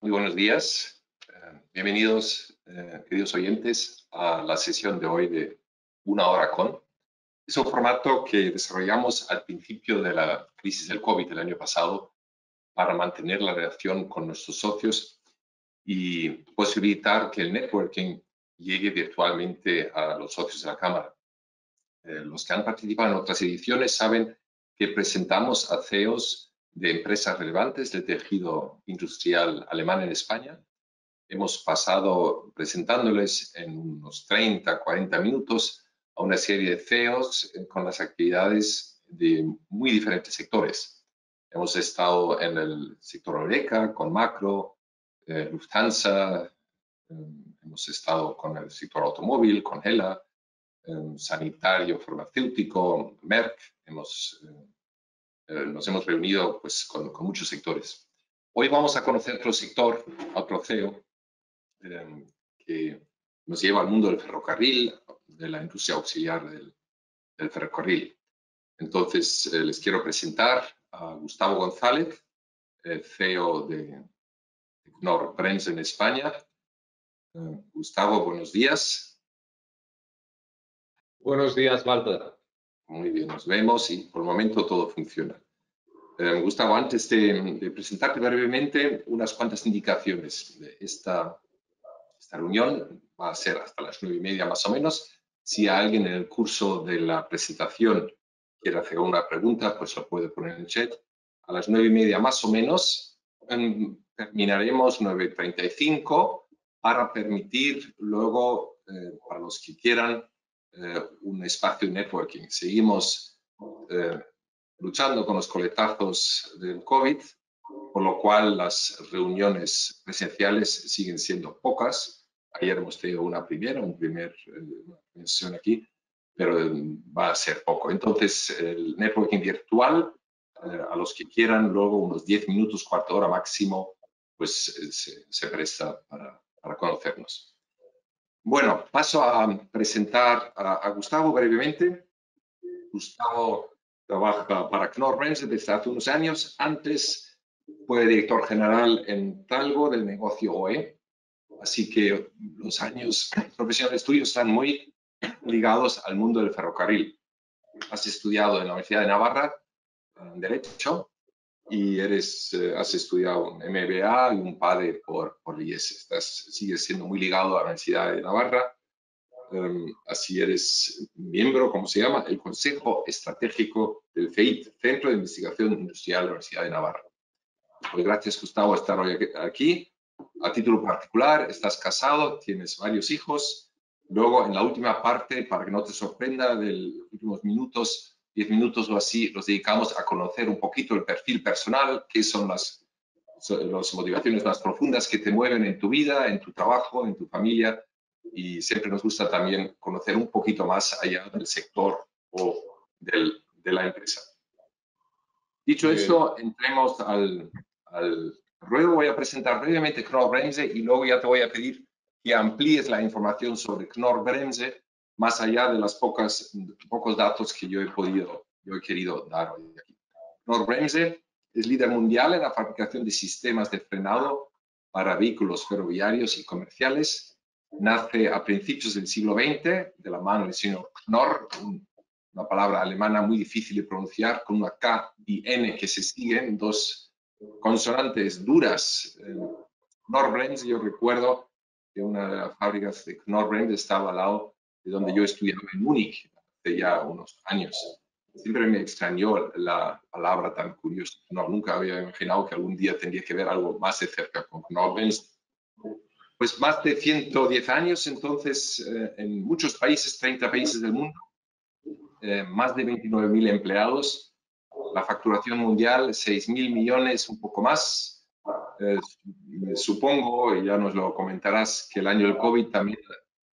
Muy buenos días. Bienvenidos, queridos oyentes, a la sesión de hoy de Una Hora Con. Es un formato que desarrollamos al principio de la crisis del COVID del año pasado para mantener la relación con nuestros socios y posibilitar que el networking llegue virtualmente a los socios de la Cámara. Los que han participado en otras ediciones saben que presentamos a CEOs de empresas relevantes del tejido industrial alemán en España. Hemos pasado presentándoles en unos 30, 40 minutos a una serie de CEOs con las actividades de muy diferentes sectores. Hemos estado en el sector Horeca, con Macro, Lufthansa, hemos estado con el sector automóvil, con Hella, sanitario, farmacéutico, Merck. Nos hemos reunido pues, con muchos sectores. Hoy vamos a conocer otro sector, otro CEO, que nos lleva al mundo del ferrocarril, de la industria auxiliar del ferrocarril. Entonces, les quiero presentar a Gustavo González, CEO de Knorr-Bremse en España. Gustavo, buenos días. Buenos días, Walter. Muy bien, nos vemos y por el momento todo funciona. Gustavo, antes de presentarte brevemente unas cuantas indicaciones de esta reunión, va a ser hasta las 9:30 más o menos. Si alguien en el curso de la presentación quiere hacer una pregunta, pues lo puede poner en el chat. A las 9:30 más o menos terminaremos 9:35 para permitir luego, para los que quieran, un espacio de networking. Seguimos luchando con los coletazos del COVID, por lo cual las reuniones presenciales siguen siendo pocas. Ayer hemos tenido una primera sesión aquí, pero va a ser poco. Entonces, el networking virtual, a los que quieran, luego unos 10 minutos, cuarto hora máximo, pues se presta para conocernos. Bueno, paso a presentar a Gustavo brevemente. Gustavo trabaja para Knorr-Bremse desde hace unos años. Antes fue director general en Talgo del negocio OE. Así que los años profesionales tuyos están muy ligados al mundo del ferrocarril. Has estudiado en la Universidad de Navarra en Derecho y has estudiado un MBA y un PADE por IES. Sigues siendo muy ligado a la Universidad de Navarra. Así eres miembro, ¿cómo se llama? El Consejo Estratégico del CEIT, Centro de Investigación Industrial de la Universidad de Navarra. Pues gracias, Gustavo, por estar hoy aquí. A título particular, estás casado, tienes varios hijos. Luego, en la última parte, para que no te sorprenda, de los últimos minutos, 10 minutos o así, los dedicamos a conocer un poquito el perfil personal, qué son las motivaciones más profundas que te mueven en tu vida, en tu trabajo, en tu familia. Y siempre nos gusta también conocer un poquito más allá del sector o de la empresa. Dicho esto, entremos al ruedo. Voy a presentar brevemente Knorr-Bremse y luego ya te voy a pedir que amplíes la información sobre Knorr-Bremse más allá de los pocos datos que yo he querido dar hoy aquí. Knorr-Bremse es líder mundial en la fabricación de sistemas de frenado para vehículos ferroviarios y comerciales. Nace a principios del siglo XX de la mano del señor Knorr, una palabra alemana muy difícil de pronunciar, con una K y N que se siguen, dos consonantes duras. Knorr-Bremse, yo recuerdo que una de las fábricas de Knorr-Bremse estaba al lado de donde yo estudiaba en Múnich hace ya unos años. Siempre me extrañó la palabra tan curiosa. No, nunca había imaginado que algún día tendría que ver algo más de cerca con Knorr-Bremse. Pues más de 110 años, entonces, en muchos países, 30 países del mundo, más de 29.000 empleados, la facturación mundial 6.000 millones, un poco más. Supongo, y ya nos lo comentarás, que el año del COVID también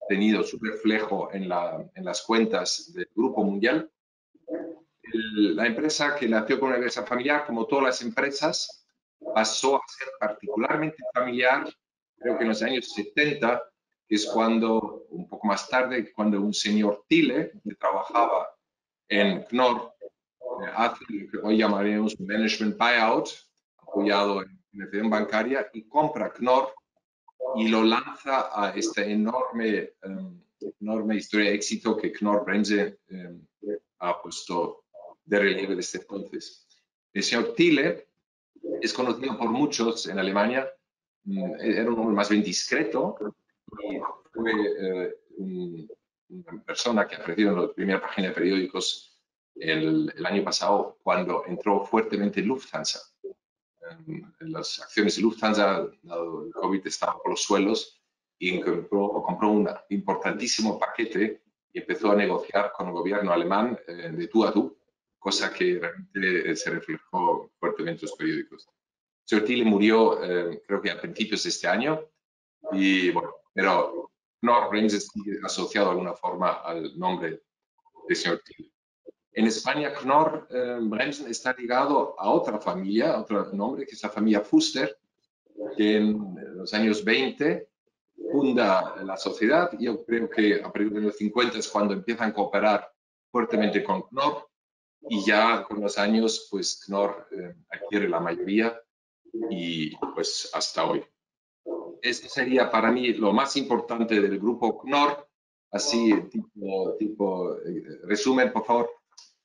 ha tenido su reflejo en las cuentas del Grupo Mundial. La empresa, que nació con una empresa familiar, como todas las empresas, pasó a ser particularmente familiar, creo que en los años 70, que es cuando, un poco más tarde, cuando un señor Thiele, que trabajaba en Knorr, hace lo que hoy llamaremos un management buyout, apoyado en financiación bancaria y compra Knorr y lo lanza a esta enorme historia de éxito que Knorr-Bremse ha puesto de relieve desde entonces. El señor Thiele es conocido por muchos en Alemania, era un hombre más bien discreto y fue una persona que apareció en la primera página de periódicos el año pasado cuando entró fuertemente Lufthansa. Las acciones de Lufthansa, dado el COVID, estaban por los suelos y compró un importantísimo paquete y empezó a negociar con el gobierno alemán de tú a tú, cosa que realmente se reflejó fuertemente en los periódicos. El señor Thiele murió, creo que a principios de este año, y bueno, pero Knorr-Bremse sigue asociado de alguna forma al nombre del señor Thiele. En España, Knorr-Bremse está ligado a otra familia, a otro nombre, que es la familia Fuster, que en los años 20 funda la sociedad. Yo creo que a partir de los 50 es cuando empiezan a cooperar fuertemente con Knorr y ya con los años, pues Knorr adquiere la mayoría y pues hasta hoy. Esto sería para mí lo más importante del grupo Knorr, así tipo resumen, por favor.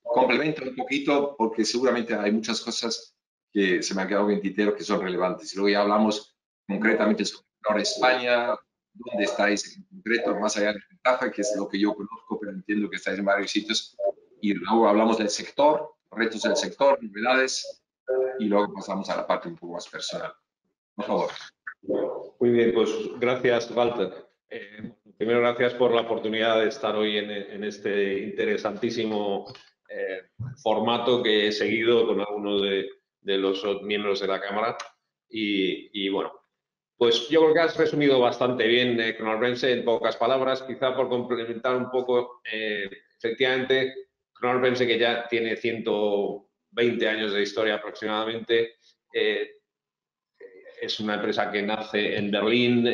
Complemento un poquito porque seguramente hay muchas cosas que se me han quedado en tintero que son relevantes. Y luego ya hablamos concretamente sobre Knorr España, dónde estáis en concreto, más allá de ventaja, que es lo que yo conozco, pero entiendo que estáis en varios sitios. Y luego hablamos del sector, retos del sector, novedades, y luego pasamos a la parte un poco más personal. Por favor. Muy bien, pues gracias, Walter. Primero, gracias por la oportunidad de estar hoy en este interesantísimo formato que he seguido con algunos de los miembros de la Cámara. Y bueno, pues yo creo que has resumido bastante bien Knorr-Bremse en pocas palabras, quizá por complementar un poco, efectivamente, Knorr-Bremse, que ya tiene 120 años de historia aproximadamente, es una empresa que nace en Berlín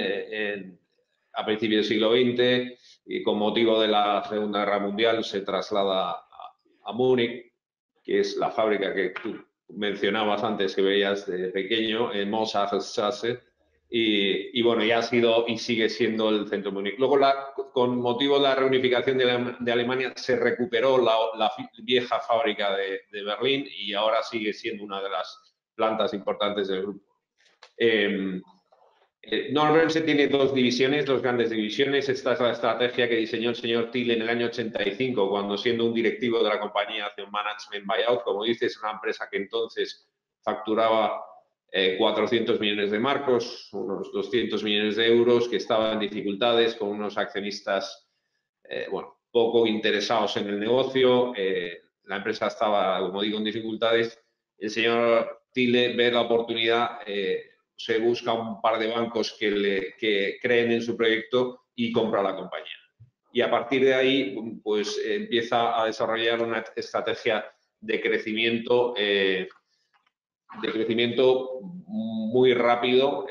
a principios del siglo XX y con motivo de la Segunda Guerra Mundial se traslada a Múnich, que es la fábrica que tú mencionabas antes, que veías de pequeño, en Mozartstraße, y bueno, ya ha sido y sigue siendo el centro de Múnich. Luego, con motivo de la reunificación de Alemania, se recuperó la vieja fábrica de Berlín y ahora sigue siendo una de las plantas importantes del grupo. Knorr-Bremse tiene dos grandes divisiones. Esta es la estrategia que diseñó el señor Thiele en el año 85, cuando siendo un directivo de la compañía hace un management buyout. Como dices, una empresa que entonces facturaba 400 millones de marcos, unos 200 millones de euros, que estaba en dificultades con unos accionistas, bueno, poco interesados en el negocio. La empresa estaba, como digo, en dificultades. El señor Thiele ve la oportunidad, se busca un par de bancos que creen en su proyecto y compra la compañía. Y a partir de ahí, pues empieza a desarrollar una estrategia de crecimiento muy rápido,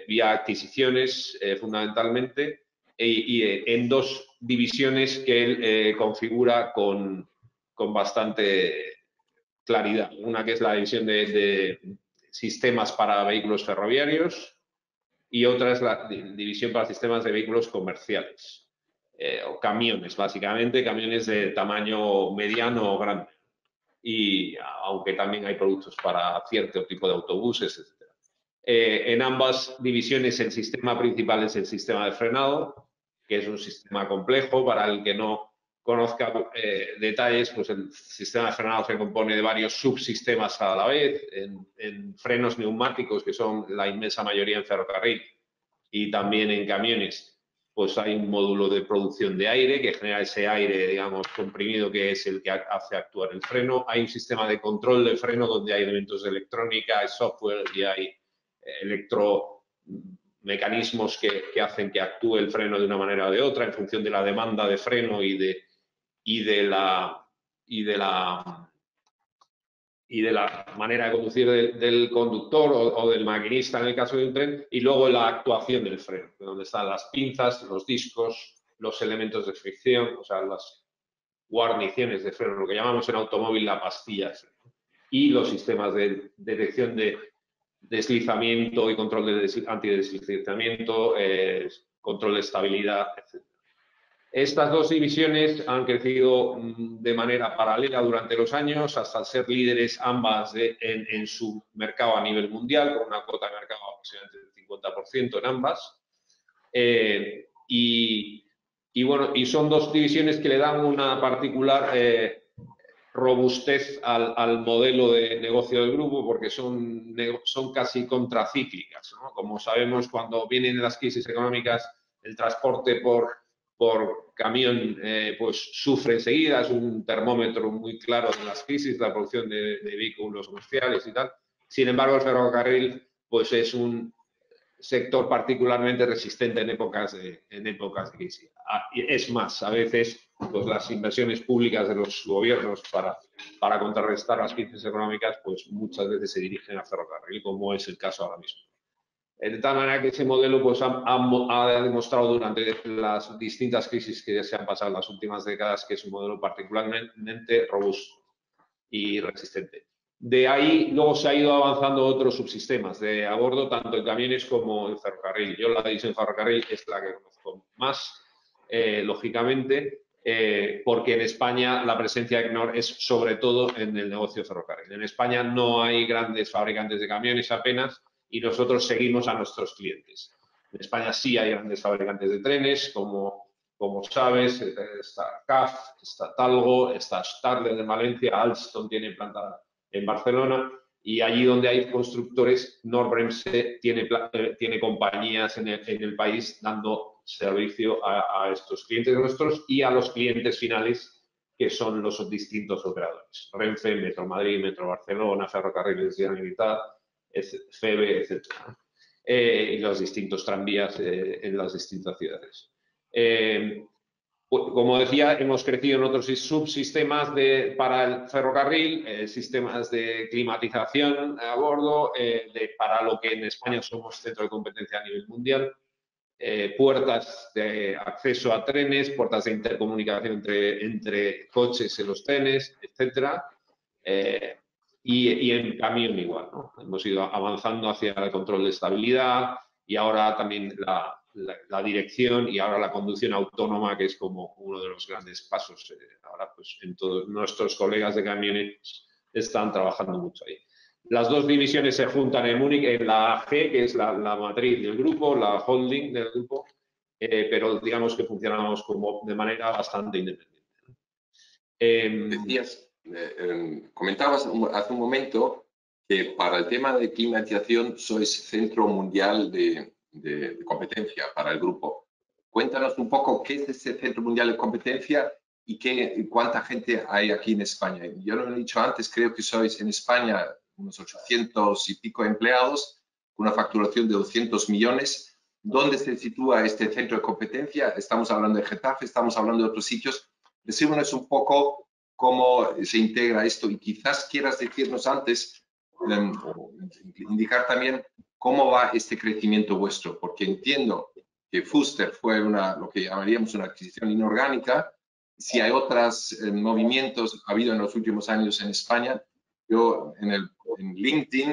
vía adquisiciones fundamentalmente, y en dos divisiones que él configura con bastante claridad. Una que es la división de sistemas para vehículos ferroviarios y otra es la división para sistemas de vehículos comerciales, o camiones, básicamente, camiones de tamaño mediano o grande. Y aunque también hay productos para cierto tipo de autobuses, etc. En ambas divisiones el sistema principal es el sistema de frenado, que es un sistema complejo. Para el que no conozca detalles, pues el sistema de frenado se compone de varios subsistemas a la vez, en frenos neumáticos, que son la inmensa mayoría en ferrocarril, y también en camiones, pues hay un módulo de producción de aire que genera ese aire, digamos, comprimido, que es el que hace actuar el freno. Hay un sistema de control de freno donde hay elementos de electrónica, hay software y hay electromecanismos que hacen que actúe el freno de una manera o de otra en función de la demanda de freno y de la manera de conducir del conductor o del maquinista en el caso de un tren, y luego la actuación del freno, donde están las pinzas, los discos, los elementos de fricción, o sea, las guarniciones de freno, lo que llamamos en automóvil la pastilla de freno, y los sistemas de detección de deslizamiento y control de antideslizamiento, control de estabilidad, etc. Estas dos divisiones han crecido de manera paralela durante los años hasta ser líderes ambas en su mercado a nivel mundial, con una cuota de mercado aproximadamente del 50% en ambas. Bueno, y son dos divisiones que le dan una particular robustez al modelo de negocio del grupo, porque son casi contracíclicas, ¿no? Como sabemos, cuando vienen las crisis económicas, el transporte por camión pues sufre enseguida, es un termómetro muy claro de las crisis, la producción de vehículos comerciales y tal. Sin embargo, el ferrocarril pues es un sector particularmente resistente en épocas de crisis. Es más, a veces pues, las inversiones públicas de los gobiernos para contrarrestar las crisis económicas, pues muchas veces se dirigen al ferrocarril, como es el caso ahora mismo. De tal manera que ese modelo pues, ha demostrado durante las distintas crisis que se han pasado en las últimas décadas que es un modelo particularmente robusto y resistente. De ahí luego se ha ido avanzando otros subsistemas de a bordo, tanto en camiones como en ferrocarril. Yo la división ferrocarril es la que conozco más, lógicamente, porque en España la presencia de Equinor es sobre todo en el negocio ferrocarril. En España no hay grandes fabricantes de camiones apenas y nosotros seguimos a nuestros clientes. En España sí hay grandes fabricantes de trenes, como sabes, está CAF, está Talgo, está Stadler de Valencia, Alstom tiene planta en Barcelona y allí donde hay constructores, Knorr-Bremse tiene compañías en el país dando servicio a estos clientes nuestros y a los clientes finales que son los distintos operadores. Renfe, Metro Madrid, Metro Barcelona, Ferrocarriles de Generalitat, FEBE, etc. Y los distintos tranvías en las distintas ciudades. Como decía, hemos crecido en otros subsistemas para el ferrocarril, sistemas de climatización a bordo, para lo que en España somos centro de competencia a nivel mundial, puertas de acceso a trenes, puertas de intercomunicación entre coches en los trenes, etcétera. Y en camión igual, ¿no? Hemos ido avanzando hacia el control de estabilidad y ahora también la dirección y ahora la conducción autónoma, que es como uno de los grandes pasos. Ahora, pues, en todos nuestros colegas de camiones están trabajando mucho ahí. Las dos divisiones se juntan en Múnich, en la AG, que es la matriz del grupo, la holding del grupo, pero digamos que funcionamos de manera bastante independiente. Decías, comentabas hace un momento que para el tema de climatización sois centro mundial de competencia para el grupo. Cuéntanos un poco qué es ese centro mundial de competencia y cuánta gente hay aquí en España. Yo lo he dicho antes, creo que sois en España unos 800 y pico empleados, con una facturación de 200 millones. ¿Dónde se sitúa este centro de competencia? Estamos hablando de Getafe, estamos hablando de otros sitios. Decímonos un poco cómo se integra esto y quizás quieras decirnos antes, o indicar también cómo va este crecimiento vuestro, porque entiendo que Fuster fue lo que llamaríamos una adquisición inorgánica. Si hay otros movimientos ha habido en los últimos años en España, yo en LinkedIn,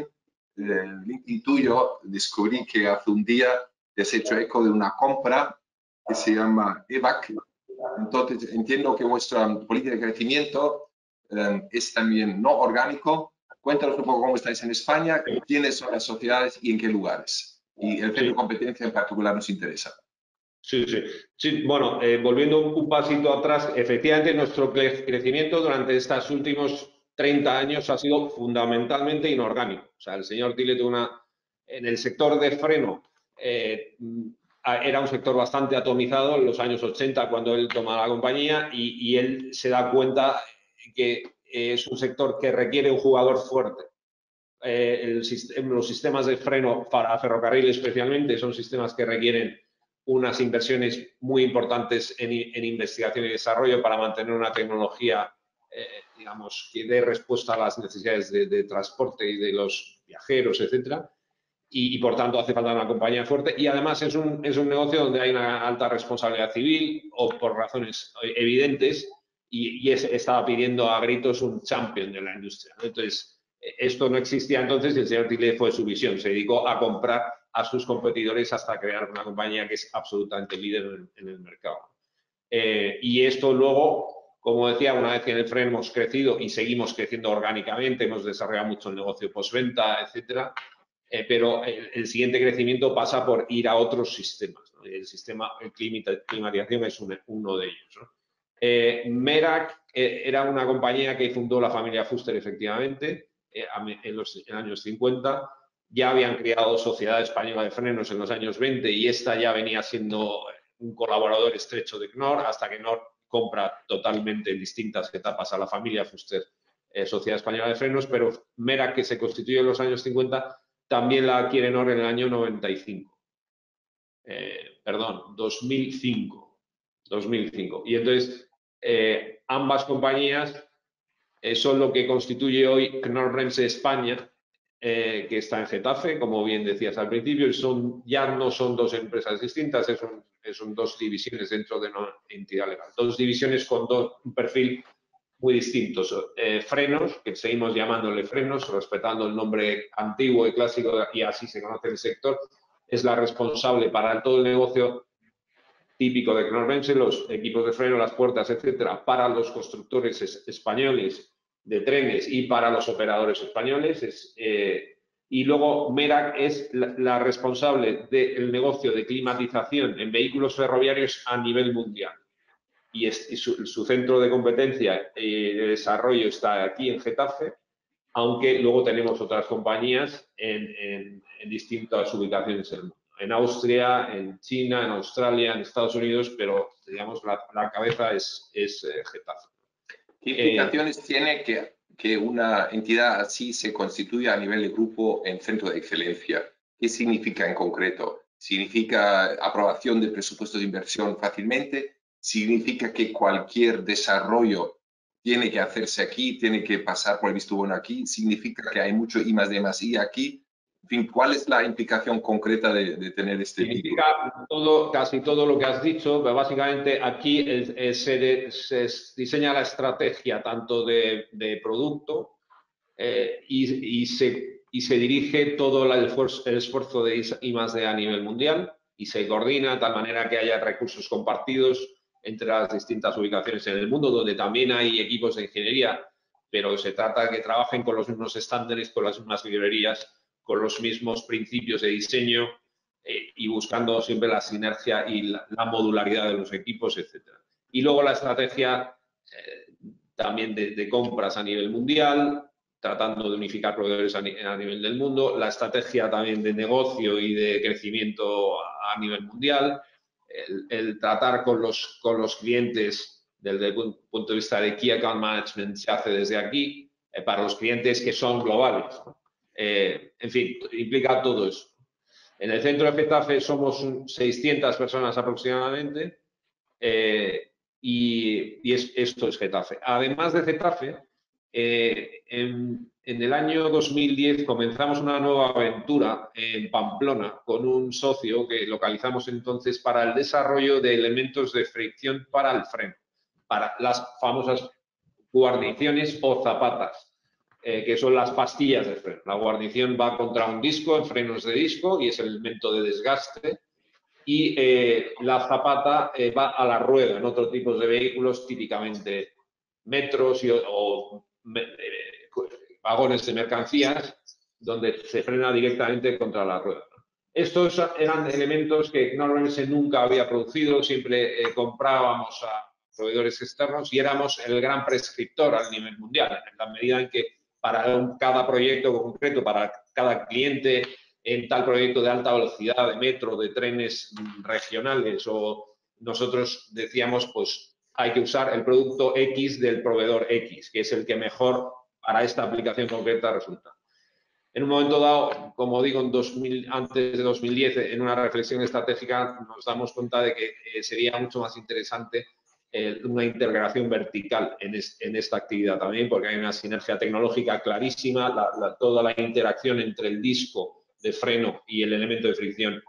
el LinkedIn tuyo, descubrí que hace un día te has hecho eco de una compra que se llama EVAC. Entonces, entiendo que vuestra política de crecimiento es también no orgánico. Cuéntanos un poco cómo estáis en España, quiénes son las sociedades y en qué lugares. Y el centro de competencia en particular nos interesa. Sí. Bueno, volviendo un pasito atrás, efectivamente nuestro crecimiento durante estos últimos 30 años ha sido fundamentalmente inorgánico. O sea, el señor Tille en el sector de freno, era un sector bastante atomizado en los años 80 cuando él toma la compañía y él se da cuenta que es un sector que requiere un jugador fuerte. Los sistemas de freno para ferrocarril especialmente son sistemas que requieren unas inversiones muy importantes en investigación y desarrollo para mantener una tecnología, digamos, que dé respuesta a las necesidades de transporte y de los viajeros, etcétera. Y por tanto hace falta una compañía fuerte y además es un negocio donde hay una alta responsabilidad civil o por razones evidentes y estaba pidiendo a gritos un champion de la industria, ¿no? Entonces, Esto no existía entonces y el señor Tillet fue su visión. Se dedicó a comprar a sus competidores hasta crear una compañía que es absolutamente líder en el mercado. Y esto luego, como decía, una vez que en el freno hemos crecido y seguimos creciendo orgánicamente, hemos desarrollado mucho el negocio postventa, etcétera, pero el siguiente crecimiento pasa por ir a otros sistemas, ¿no? El sistema de climatización es uno de ellos, ¿no? Merak era una compañía que fundó la familia Fuster, efectivamente, en los años 50. Ya habían creado Sociedad Española de Frenos en los años 20 y esta ya venía siendo un colaborador estrecho de Knorr hasta que Knorr compra totalmente en distintas etapas a la familia Fuster, Sociedad Española de Frenos, pero Merak, que se constituyó en los años 50, también la adquiere Knorr en el año 95. Perdón, 2005. Y entonces, ambas compañías son lo que constituye hoy Knorr-Bremse España, que está en Getafe, como bien decías al principio, y ya no son dos empresas distintas, son dos divisiones dentro de una entidad legal. Dos divisiones con un perfil muy distintos. Frenos, que seguimos llamándole frenos, respetando el nombre antiguo y clásico, y así se conoce el sector, es la responsable para todo el negocio típico de Knorr-Bremse, los equipos de freno, las puertas, etcétera, para los constructores españoles de trenes y para los operadores españoles. Y luego Merak es la responsable del negocio de climatización en vehículos ferroviarios a nivel mundial. Y su centro de competencia y de desarrollo está aquí en Getafe, aunque luego tenemos otras compañías en distintas ubicaciones del mundo. En Austria, en China, en Australia, en Estados Unidos, pero digamos la cabeza es Getafe. ¿Qué implicaciones tiene que una entidad así se constituya a nivel de grupo en centro de excelencia? ¿Qué significa en concreto? ¿Significa aprobación de presupuestos de inversión fácilmente? ¿Significa que cualquier desarrollo tiene que hacerse aquí, tiene que pasar por el visto bueno aquí? ¿Significa que hay mucho I+D+I aquí? En fin, ¿cuál es la implicación concreta de tener este Significa tipo? casi todo lo que has dicho, pero básicamente aquí se diseña la estrategia tanto de producto y se dirige todo el esfuerzo de I+D a nivel mundial y se coordina de tal manera que haya recursos compartidos entre las distintas ubicaciones en el mundo, donde también hay equipos de ingeniería, pero se trata de que trabajen con los mismos estándares, con las mismas librerías, con los mismos principios de diseño y buscando siempre la sinergia y la modularidad de los equipos, etcétera. Y luego la estrategia también de compras a nivel mundial, tratando de unificar proveedores a nivel del mundo, la estrategia también de negocio y de crecimiento a nivel mundial, el tratar con los clientes desde el punto de vista de Key Account Management se hace desde aquí, para los clientes que son globales. En fin, implica todo eso. En el centro de Getafe somos 600 personas aproximadamente y esto es Getafe. Además de Getafe, en el año 2010 comenzamos una nueva aventura en Pamplona con un socio que localizamos entonces para el desarrollo de elementos de fricción para el freno, para las famosas guarniciones o zapatas. Que son las pastillas de freno. La guarnición va contra un disco, en frenos de disco, y es el elemento de desgaste. Y la zapata va a la rueda en otros tipos de vehículos, típicamente metros o vagones de mercancías, donde se frena directamente contra la rueda. Estos eran elementos que Knorr-Bremse nunca había producido, siempre comprábamos a proveedores externos y éramos el gran prescriptor a nivel mundial, en la medida en que para cada proyecto concreto, para cada cliente, en tal proyecto de alta velocidad, de metro, de trenes regionales, o nosotros decíamos, pues hay que usar el producto X del proveedor X, que es el que mejor para esta aplicación concreta resulta. En un momento dado, como digo, antes de 2010, en una reflexión estratégica, nos damos cuenta de que sería mucho más interesante una integración vertical en esta actividad también, porque hay una sinergia tecnológica clarísima, toda la interacción entre el disco de freno y el elemento de fricción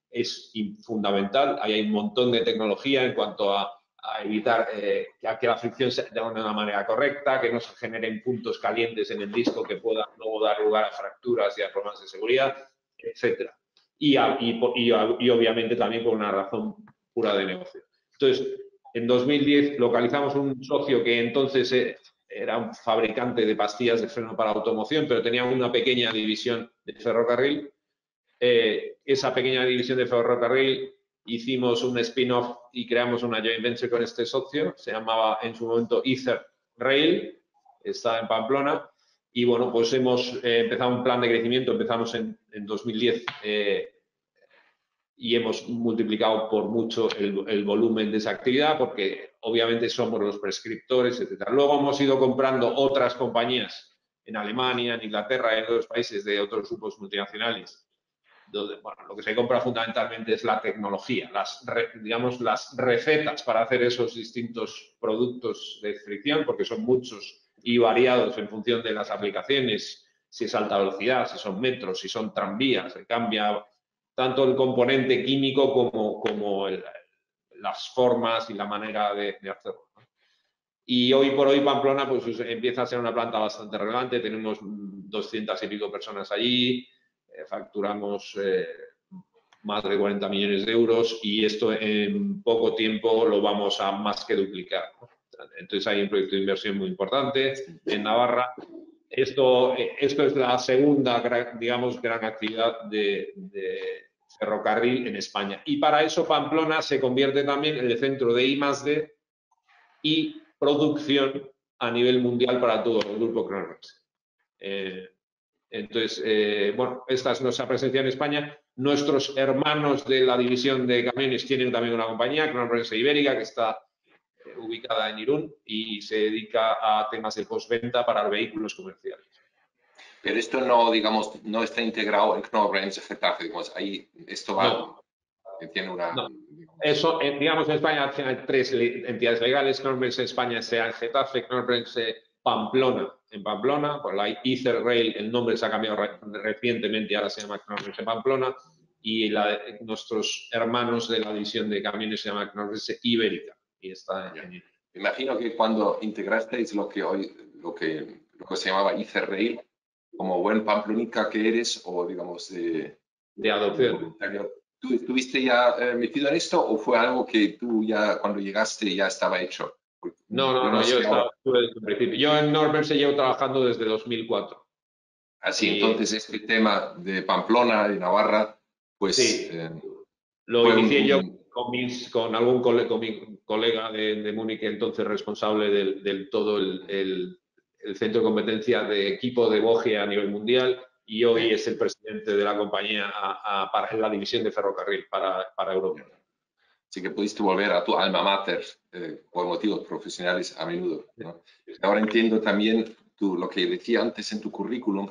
es fundamental. Ahí hay un montón de tecnología en cuanto a a evitar que la fricción se haga de una manera correcta, que no se generen puntos calientes en el disco que puedan luego dar lugar a fracturas y a problemas de seguridad, etcétera. Y obviamente también por una razón pura de negocio. Entonces, en 2010 localizamos un socio que entonces era un fabricante de pastillas de freno para automoción, pero tenía una pequeña división de ferrocarril. Esa pequeña división de ferrocarril hicimos un spin-off y creamos una joint venture con este socio. Se llamaba en su momento Ether Rail, está en Pamplona. Y bueno, pues hemos empezado un plan de crecimiento. Empezamos en 2010 y hemos multiplicado por mucho el volumen de esa actividad porque obviamente somos los prescriptores, etc. Luego hemos ido comprando otras compañías en Alemania, en Inglaterra, en otros países de otros grupos multinacionales, donde bueno, lo que se compra fundamentalmente es la tecnología, digamos las recetas para hacer esos distintos productos de fricción, porque son muchos y variados en función de las aplicaciones, si es alta velocidad, si son metros, si son tranvías, se cambia tanto el componente químico como las formas y la manera de hacerlo, ¿no? Y hoy por hoy Pamplona pues empieza a ser una planta bastante relevante, tenemos 200 y pico personas allí, facturamos más de 40 millones de euros y esto en poco tiempo lo vamos a más que duplicar, ¿no? Entonces hay un proyecto de inversión muy importante en Navarra. Esto es la segunda, digamos, gran actividad de ferrocarril en España. Y para eso Pamplona se convierte también en el centro de I+D y producción a nivel mundial para todo el grupo Knorr-Bremse. Entonces, bueno, esta es nuestra presencia en España. Nuestros hermanos de la división de camiones tienen también una compañía, Knorr-Bremse Ibérica, que está ubicada en Irún y se dedica a temas de postventa para vehículos comerciales. Pero esto no, digamos, no está integrado en Knorr-Bremse Getafe, digamos, ahí esto va, No, tiene una... no. Digamos, Eso, digamos, en España hay tres entidades legales. Knorr-Bremse España sea en Getafe, Knorr-Bremse Pamplona en Pamplona, por la Ether Rail, el nombre se ha cambiado recientemente, ahora se llama Knorr-Bremse Pamplona, y nuestros hermanos de la división de camiones se llama Knorr-Bremse Ibérica. Y está en... Me imagino que cuando integrasteis lo que se llamaba Ether Rail, como buen pamplonica que eres, o digamos de adopción. voluntario, ¿tú estuviste ya metido en esto o fue algo que tú ya cuando llegaste ya estaba hecho? No, yo estuve desde el principio. Yo en Knorr-Bremse llevo trabajando desde 2004. Así, entonces este tema de Pamplona, de Navarra, pues sí, lo fue inicié yo con algún con mi colega de Múnich, entonces responsable del todo el centro de competencia de equipo de Bogie a nivel mundial, y hoy es el presidente de la compañía para la división de ferrocarril para Europa. Así que pudiste volver a tu alma mater por motivos profesionales a menudo, ¿no? Ahora entiendo también lo que decía antes en tu currículum,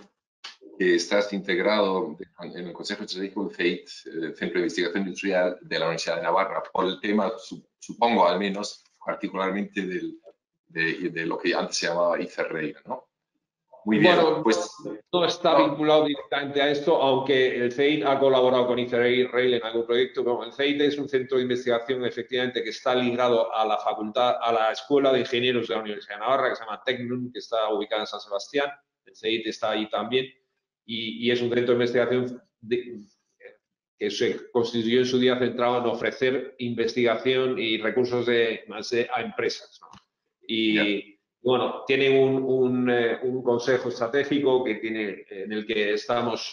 que estás integrado en el Consejo Estratégico del CEIT, Centro de Investigación Industrial de la Universidad de Navarra, por el tema, supongo al menos, particularmente de lo que antes se llamaba ICERREI, ¿no? Muy bien, bueno, pues... no está vinculado directamente a esto, aunque el CEIT ha colaborado con Rail en algún proyecto. Bueno, el CEIT es un centro de investigación, efectivamente, que está ligado a la facultad, a la Escuela de Ingenieros de la Universidad de Navarra, que se llama Tecnun, que está ubicada en San Sebastián. El CEIT está ahí también. Y es un centro de investigación que se constituyó en su día centrado en ofrecer investigación y recursos a empresas, ¿no? Y bueno, tienen un consejo estratégico en el que estamos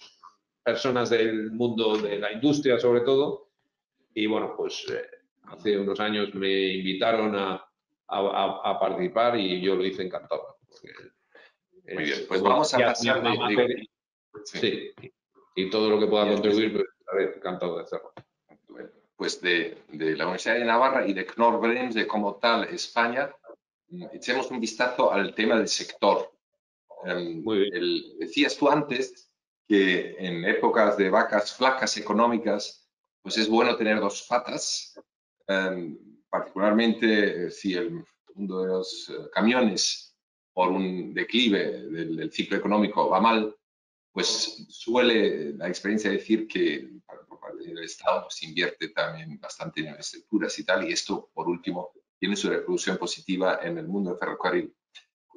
personas del mundo de la industria sobre todo, y bueno, pues hace unos años me invitaron a participar y yo lo hice encantado. Muy bien, pues vamos a pasar sí, y todo lo que pueda contribuir, pues estaré encantado de hacerlo. Pues de la Universidad de Navarra y de Knorr-Bremse como tal, España, echemos un vistazo al tema del sector. Muy bien. Decías tú antes que en épocas de vacas flacas económicas, pues es bueno tener dos patas, particularmente si el mundo de los camiones por un declive del ciclo económico va mal, pues suele la experiencia decir que por parte del Estado pues invierte también bastante en infraestructuras y tal, y esto, por último, tiene su repercusión positiva en el mundo del ferrocarril.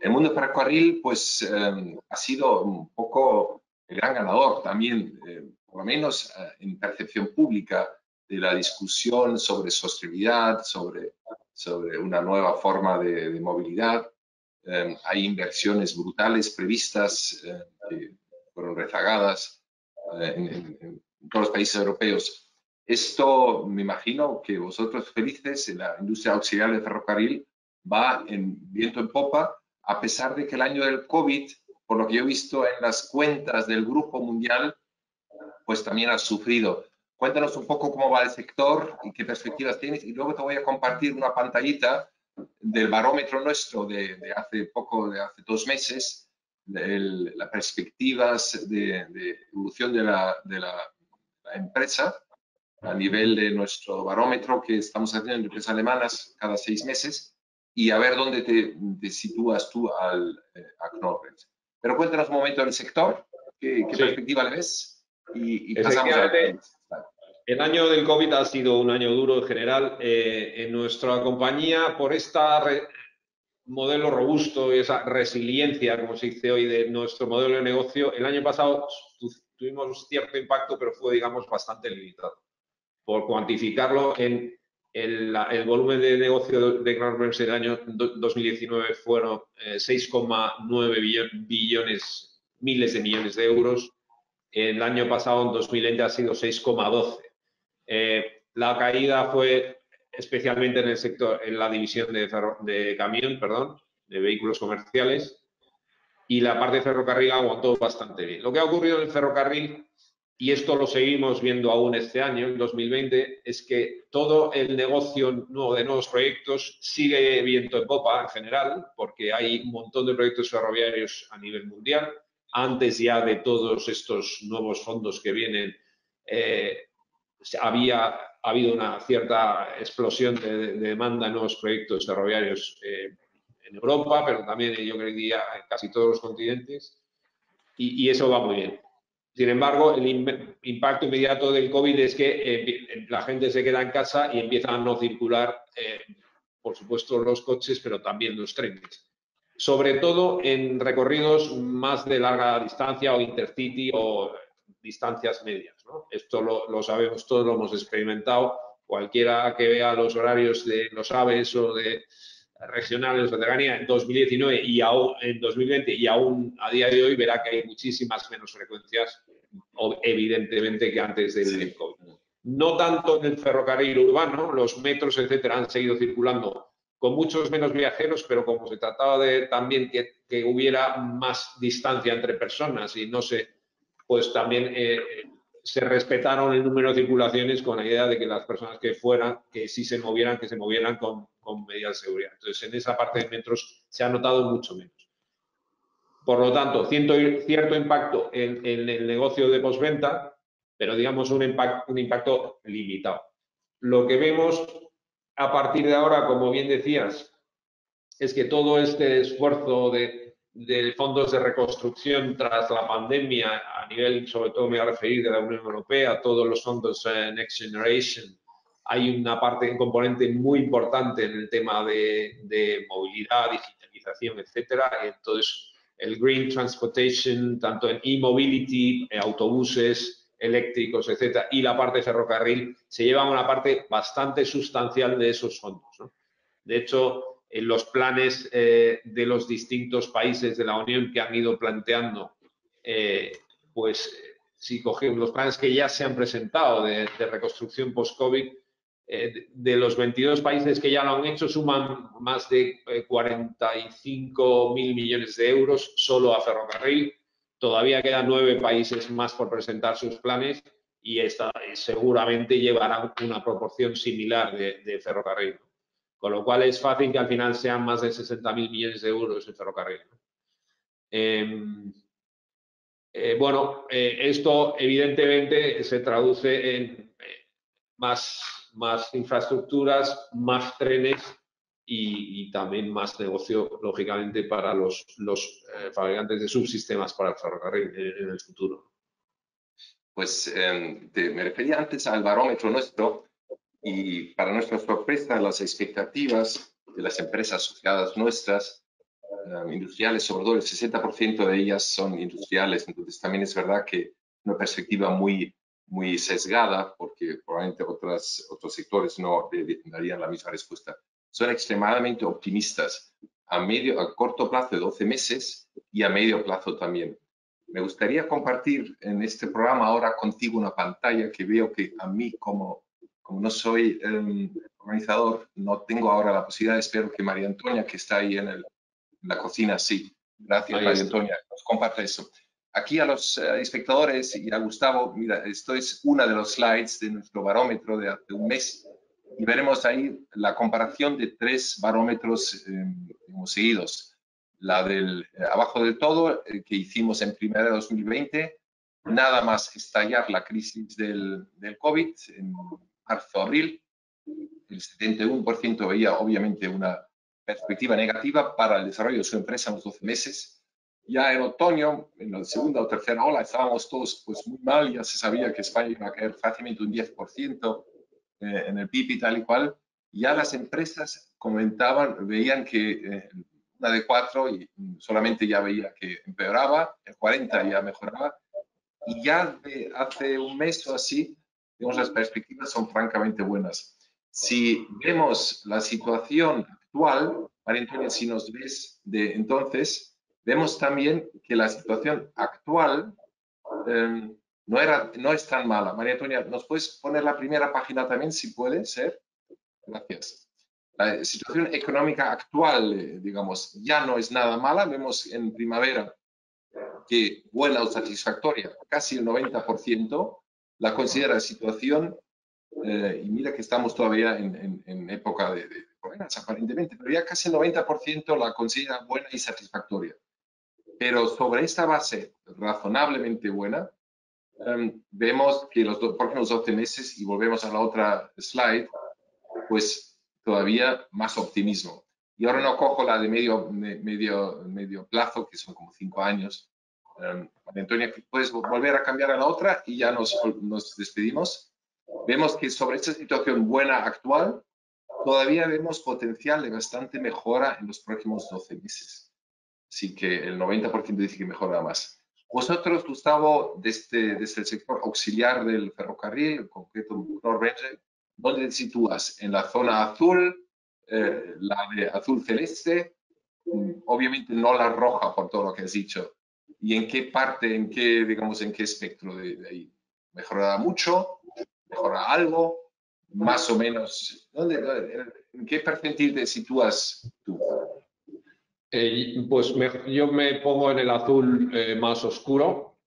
El mundo del ferrocarril, pues, ha sido un poco el gran ganador también, por lo menos en percepción pública, de la discusión sobre sostenibilidad, sobre una nueva forma de movilidad. Hay inversiones brutales previstas que fueron rezagadas en todos los países europeos. Esto, me imagino que vosotros felices, en la industria auxiliar del ferrocarril, va en viento en popa, a pesar de que el año del COVID, por lo que yo he visto en las cuentas del Grupo Mundial, pues también ha sufrido. Cuéntanos un poco cómo va el sector y qué perspectivas tienes, y luego te voy a compartir una pantallita del barómetro nuestro de hace 2 meses, las perspectivas de evolución de la empresa a nivel de nuestro barómetro que estamos haciendo en empresas alemanas cada 6 meses, y a ver dónde te sitúas tú a Knorr-Bremse. Pero cuéntanos un momento del sector, qué Sí. perspectiva le ves, y pasamos a... El año del COVID ha sido un año duro en general en nuestra compañía por este modelo robusto y esa resiliencia, como se dice hoy, de nuestro modelo de negocio. El año pasado tuvimos cierto impacto, pero fue, digamos, bastante limitado. Por cuantificarlo, en el volumen de negocio de Knorr-Bremse del año 2019 fueron 6,9 billones, miles de millones de euros. El año pasado, en 2020, ha sido 6,12. La caída fue especialmente en el sector, en la división de camión, de vehículos comerciales, y la parte de ferrocarril aguantó bastante bien. Lo que ha ocurrido en el ferrocarril, y esto lo seguimos viendo aún este año, en 2020, es que todo el negocio nuevo de nuevos proyectos sigue viento en popa en general, porque hay un montón de proyectos ferroviarios a nivel mundial. Antes ya de todos estos nuevos fondos que vienen, ha habido una cierta explosión de demanda en nuevos proyectos ferroviarios en Europa, pero también yo creía en casi todos los continentes, y eso va muy bien. Sin embargo, el impacto inmediato del COVID es que la gente se queda en casa y empiezan a no circular, por supuesto, los coches, pero también los trenes. Sobre todo en recorridos más de larga distancia o intercity o distancias medias, ¿no? Esto lo sabemos todos, lo hemos experimentado. Cualquiera que vea los horarios de los AVEs o de regionales de cercanía en 2019 y aún en 2020 y aún a día de hoy verá que hay muchísimas menos frecuencias, evidentemente, que antes del COVID. No tanto en el ferrocarril urbano, los metros, etcétera, han seguido circulando con muchos menos viajeros, pero como se trataba de también que hubiera más distancia entre personas y no sé, pues también se respetaron el número de circulaciones con la idea de que las personas que fueran, que sí se movieran, que se movieran con medidas de seguridad. Entonces, en esa parte de metros se ha notado mucho menos. Por lo tanto, cierto impacto en el negocio de postventa, pero digamos un impacto limitado. Lo que vemos a partir de ahora, como bien decías, es que todo este esfuerzo de fondos de reconstrucción tras la pandemia, a nivel, sobre todo me voy a referir de la Unión Europea, todos los fondos Next Generation, hay una parte, un componente muy importante en el tema de movilidad, digitalización, etcétera. Entonces, el Green Transportation, tanto en e-mobility, autobuses eléctricos, etcétera, y la parte de ferrocarril, se llevan una parte bastante sustancial de esos fondos, ¿no? De hecho, en los planes de los distintos países de la Unión que han ido planteando, pues si cogemos los planes que ya se han presentado de reconstrucción post-COVID, de los 22 países que ya lo han hecho, suman más de 45.000 millones de euros solo a ferrocarril. Todavía quedan 9 países más por presentar sus planes y seguramente llevarán una proporción similar de ferrocarril. Con lo cual es fácil que al final sean más de 60.000 millones de euros en ferrocarril. Bueno, esto evidentemente se traduce en más infraestructuras, más trenes y también más negocio, lógicamente, para los fabricantes de subsistemas para el ferrocarril en el futuro. Pues me refería antes al barómetro nuestro, y para nuestra sorpresa las expectativas de las empresas asociadas nuestras, industriales, sobre todo el 60% de ellas son industriales, entonces también es verdad que una perspectiva muy sesgada, porque probablemente otros sectores no darían la misma respuesta. Son extremadamente optimistas a corto plazo de 12 meses y a medio plazo también. Me gustaría compartir en este programa ahora contigo una pantalla que veo que a mí como no soy organizador, no tengo ahora la posibilidad. Espero que María Antonia, que está ahí en la cocina, sí. Gracias, Ahí María está. Antonia, nos comparte eso. Aquí a los espectadores y a Gustavo, mira, esto es una de los slides de nuestro barómetro de hace un mes y veremos ahí la comparación de 3 barómetros seguidos. La del abajo del todo, que hicimos en primavera de 2020, nada más estallar la crisis del COVID en marzo-abril, el 71% veía obviamente una perspectiva negativa para el desarrollo de su empresa en los 12 meses. Ya en otoño, en la segunda o tercera ola, estábamos todos pues muy mal, ya se sabía que España iba a caer fácilmente un 10% en el PIB y tal y cual. Ya las empresas comentaban, veían que una de 4 y solamente ya veía que empeoraba, el 40 ya mejoraba, y ya de hace un mes o así, digamos, las perspectivas son francamente buenas. Si vemos la situación actual, María Antonia, si nos ves de entonces, vemos también que la situación actual no es tan mala. María Antonia, ¿nos puedes poner la primera página también, si puede ser? Gracias. La situación económica actual, digamos, ya no es nada mala. Vemos en primavera que buena o satisfactoria, casi el 90% la considera situación, y mira que estamos todavía en época de problemas aparentemente, pero ya casi el 90% la considera buena y satisfactoria. Pero sobre esta base razonablemente buena, vemos que por ejemplo, los 12 meses, y volvemos a la otra slide, pues todavía más optimismo. Y ahora no cojo la de medio plazo, que son como 5 años. Antonia, ¿puedes volver a cambiar a la otra? Y ya nos despedimos. Vemos que sobre esta situación buena actual, todavía vemos potencial de bastante mejora en los próximos 12 meses. Así que el 90% dice que mejora más. Vosotros, Gustavo, desde el sector auxiliar del ferrocarril, en concreto Knorr-Bremse, ¿dónde te sitúas? ¿En la zona azul, la de azul celeste? Obviamente no la roja por todo lo que has dicho. ¿Y en qué parte, digamos, en qué espectro de ahí? ¿Mejorará mucho? ¿Mejora algo? ¿Más o menos? ¿En qué percentil te sitúas tú? Pues yo me pongo en el azul más oscuro,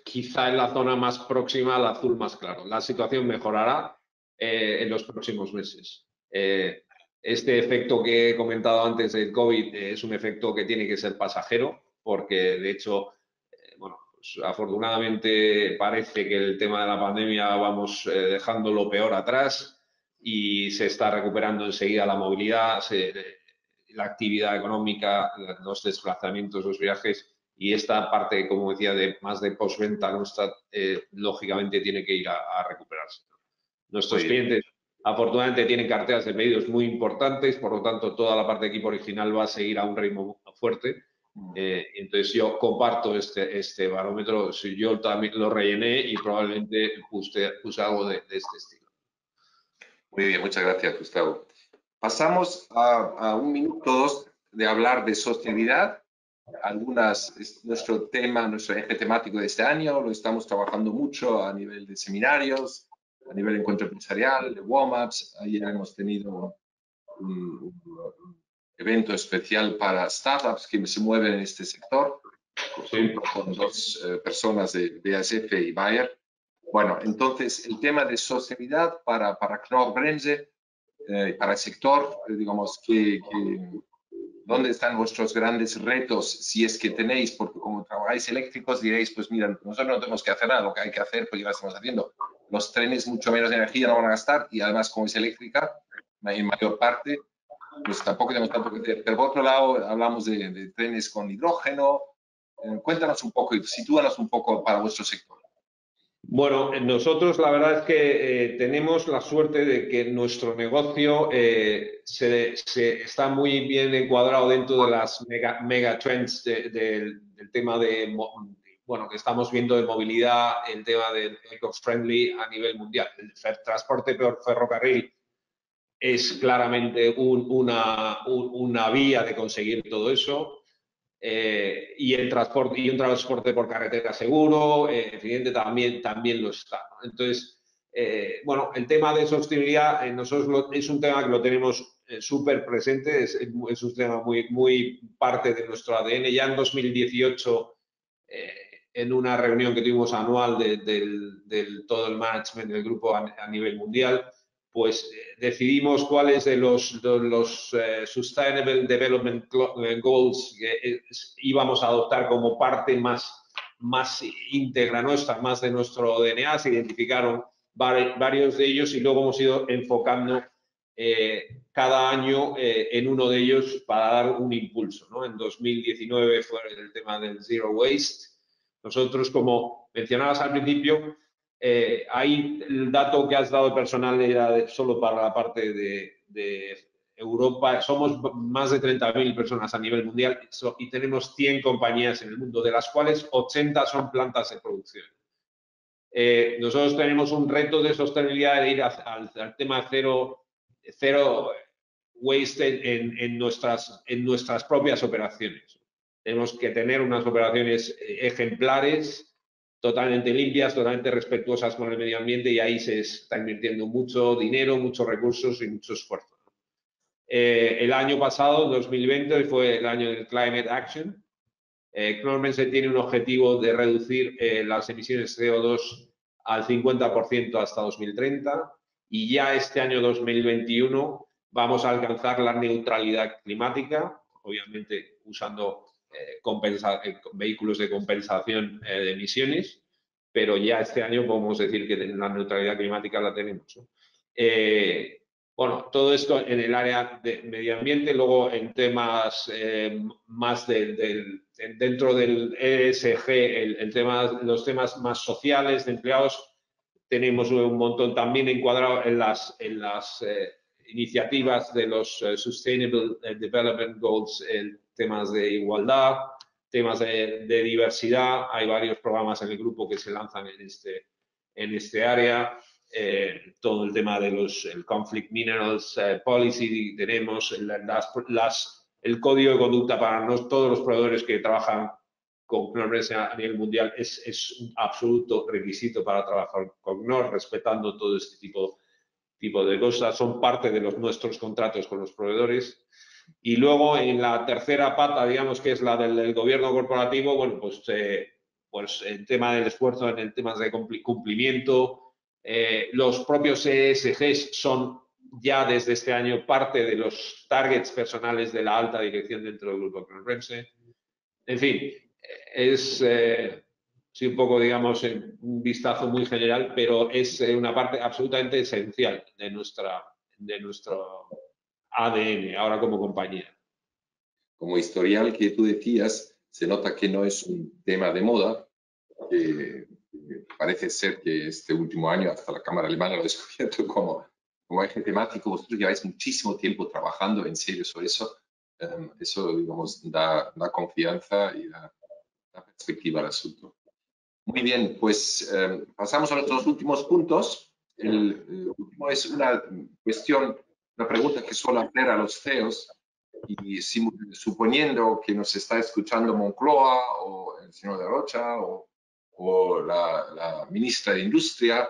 quizá en la zona más próxima al azul más claro. La situación mejorará en los próximos meses. Este efecto que he comentado antes del COVID es un efecto que tiene que ser pasajero, porque de hecho, bueno, pues afortunadamente parece que el tema de la pandemia vamos dejando lo peor atrás y se está recuperando enseguida la movilidad, la actividad económica, los desplazamientos, los viajes y esta parte, como decía, más de postventa nuestra, lógicamente tiene que ir a recuperarse. Nuestros clientes, afortunadamente, tienen carteras de pedidos muy importantes, por lo tanto, toda la parte de equipo original va a seguir a un ritmo fuerte. Entonces, yo comparto este barómetro, yo también lo rellené y probablemente puse algo de este estilo. Muy bien, muchas gracias, Gustavo. Pasamos a un minuto o dos de hablar de sostenibilidad. Es nuestro tema, nuestro eje temático de este año, lo estamos trabajando mucho a nivel de seminarios, a nivel de encuentro empresarial, de warm-ups. Ayer hemos tenido un evento especial para startups que se mueven en este sector, junto con 2 personas de BASF y Bayer. Bueno, entonces el tema de sostenibilidad para Knorr-Bremse, para el sector, digamos, ¿dónde están vuestros grandes retos, si es que tenéis? Porque como trabajáis eléctricos diréis, pues mira, nosotros no tenemos que hacer nada, lo que hay que hacer pues ya lo estamos haciendo. Los trenes mucho menos energía no van a gastar y además como es eléctrica, en mayor parte, pues tampoco tenemos tanto que hacer. Pero por otro lado, hablamos de trenes con hidrógeno. Cuéntanos un poco y sitúanos un poco para vuestro sector. Bueno, nosotros la verdad es que tenemos la suerte de que nuestro negocio se está muy bien encuadrado dentro de las mega trends del tema de, bueno, que estamos viendo de movilidad, el tema del eco-friendly a nivel mundial. El transporte por ferrocarril es claramente una vía de conseguir todo eso. Y un transporte por carretera seguro, evidente, también lo está, ¿no? Entonces, bueno, el tema de sostenibilidad nosotros es un tema que lo tenemos súper presente, es un tema muy parte de nuestro ADN. Ya en 2018, en una reunión que tuvimos anual del todo el management del grupo a nivel mundial, pues decidimos cuáles de los Sustainable Development Goals que íbamos a adoptar como parte más íntegra nuestra, más de nuestro DNA. Se identificaron varios de ellos y luego hemos ido enfocando cada año en uno de ellos para dar un impulso, ¿no? En 2019 fue el tema del Zero Waste. Nosotros, como mencionabas al principio, ahí el dato que has dado personal era solo para la parte de Europa. Somos más de 30.000 personas a nivel mundial y tenemos 100 compañías en el mundo, de las cuales 80 son plantas de producción. Nosotros tenemos un reto de sostenibilidad de ir al tema cero waste en nuestras propias operaciones. Tenemos que tener unas operaciones ejemplares, totalmente limpias, totalmente respetuosas con el medio ambiente, y ahí se está invirtiendo mucho dinero, muchos recursos y mucho esfuerzo. El año pasado, 2020, fue el año del Climate Action. Knorr-Bremse tiene un objetivo de reducir las emisiones de CO2 al 50% hasta 2030, y ya este año 2021 vamos a alcanzar la neutralidad climática, obviamente usando vehículos de compensación de emisiones, pero ya este año podemos decir que la neutralidad climática la tenemos, ¿no? Bueno, todo esto en el área de medio ambiente. Luego en temas más dentro del ESG, los temas más sociales de empleados, tenemos un montón también encuadrado en las iniciativas de los Sustainable Development Goals, temas de igualdad, temas de diversidad. Hay varios programas en el grupo que se lanzan en este área. Todo el tema de el Conflict Minerals Policy, tenemos el código de conducta para todos los proveedores que trabajan con Knorr-Bremse a nivel mundial. Es un absoluto requisito para trabajar con Knorr, respetando todo este tipo de cosas. Son parte de nuestros contratos con los proveedores. Y luego en la tercera pata, digamos, que es la del gobierno corporativo, bueno, pues el tema del esfuerzo en el tema de cumplimiento. Los propios ESGs son ya desde este año parte de los targets personales de la alta dirección dentro del grupo Knorr-Bremse. En fin, es sí, un poco, digamos, un vistazo muy general, pero es una parte absolutamente esencial de nuestro ADN ahora como compañía. Como historial que tú decías, se nota que no es un tema de moda, que parece ser que este último año hasta la Cámara Alemana lo ha descubierto como eje temático. Vosotros lleváis muchísimo tiempo trabajando en serio sobre eso. Eso, digamos, da confianza y da perspectiva al asunto. Muy bien, pues pasamos a nuestros últimos puntos. El último es una cuestión, una pregunta que suelo hacer a los CEOs, y suponiendo que nos está escuchando Moncloa o el señor de Rocha o la ministra de Industria